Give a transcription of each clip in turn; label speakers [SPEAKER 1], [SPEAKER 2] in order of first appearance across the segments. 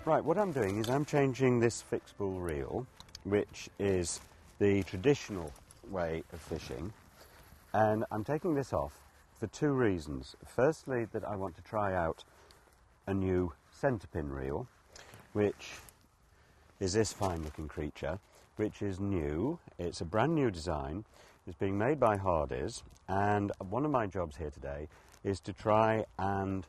[SPEAKER 1] Right, what I'm doing is I'm changing this fixed spool reel, which is the traditional way of fishing, and I'm taking this off for two reasons. Firstly, that I want to try out a new centerpin reel, which is this fine looking creature, which is new. It's a brand new design. It's being made by Hardy's, and one of my jobs here today is to try and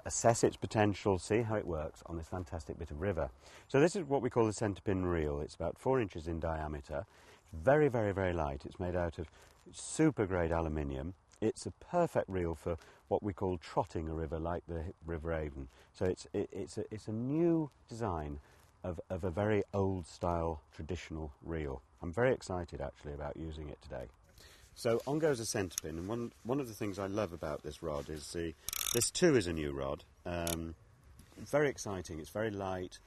[SPEAKER 1] assess its potential, see how it works on this fantastic bit of river. So this is what we call the centerpin reel. It's about 4 inches in diameter. It's very, very, very light. It's made out of super grade aluminium. It's a perfect reel for what we call trotting a river, like the River Avon. So it's a new design of a very old style traditional reel. I'm very excited actually about using it today. So on goes a centerpin, and one of the things I love about this rod is this too is a new rod. Very exciting. It's very light.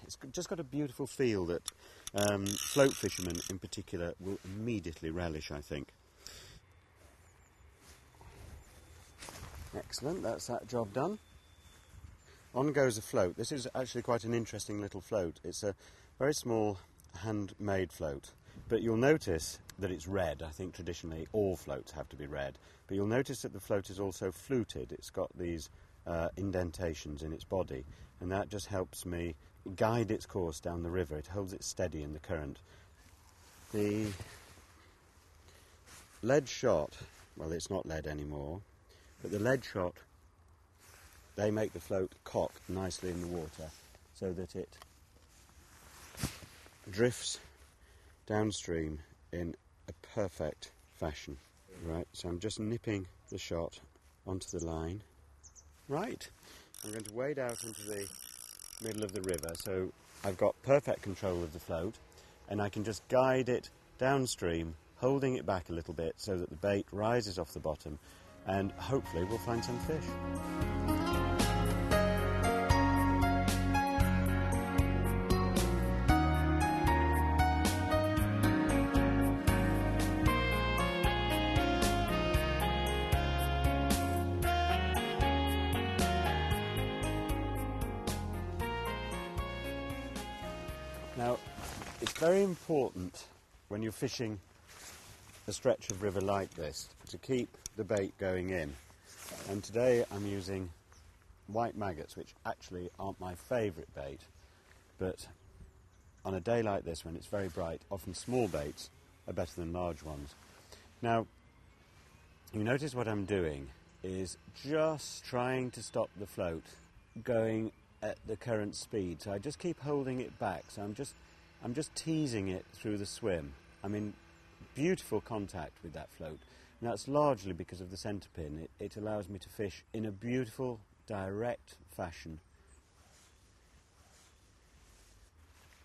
[SPEAKER 1] It's just got a beautiful feel that float fishermen in particular will immediately relish, I think. Excellent, that's that job done. On goes a float. This is actually quite an interesting little float. It's a very small handmade float, but you'll notice that it's red. I think traditionally all floats have to be red, but you'll notice that the float is also fluted. It's got these indentations in its body, and that just helps me guide its course down the river. It holds it steady in the current. The lead shot, well, it's not lead anymore, but the lead shot, they make the float cock nicely in the water so that it drifts downstream in a perfect fashion. Right, so I'm just nipping the shot onto the line. Right, I'm going to wade out into the middle of the river, so I've got perfect control of the float, and I can just guide it downstream, holding it back a little bit so that the bait rises off the bottom, and hopefully we'll find some fish. Now, it's very important when you're fishing a stretch of river like this to keep the bait going in. And today I'm using white maggots, which actually aren't my favourite bait, but on a day like this when it's very bright, often small baits are better than large ones. Now, you notice what I'm doing is just trying to stop the float going at the current speed, so I just keep holding it back. So I'm just teasing it through the swim. I'm in beautiful contact with that float, and that's largely because of the centerpin. It allows me to fish in a beautiful, direct fashion.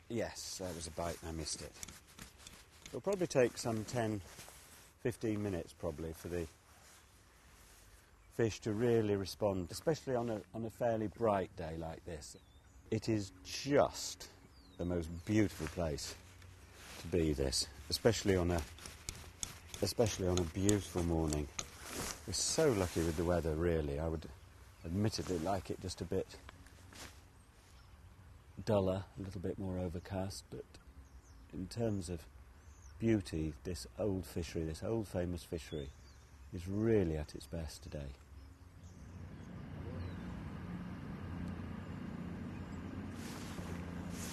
[SPEAKER 1] Yes, that was a bite and I missed it. It'll probably take some 10-15 minutes probably for the fish to really respond, especially on a fairly bright day like this. It is just the most beautiful place to be, this, especially on a beautiful morning. We're so lucky with the weather, really. I would admittedly like it just a bit duller, a little bit more overcast, but in terms of beauty, this old fishery, this old famous fishery, is really at its best today.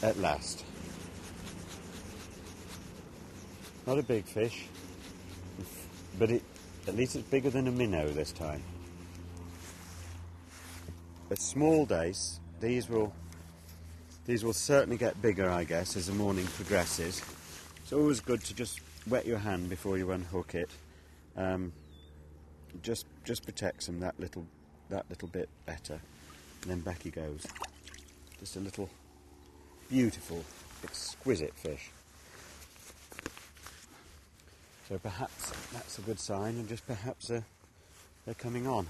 [SPEAKER 1] At last. Not a big fish, but at least it's bigger than a minnow this time. A small dace. These will certainly get bigger, I guess, as the morning progresses. It's always good to just wet your hand before you unhook it. Just protects them that little bit better, and then back he goes. Just a little beautiful, exquisite fish. So perhaps that's a good sign, and just perhaps they're coming on.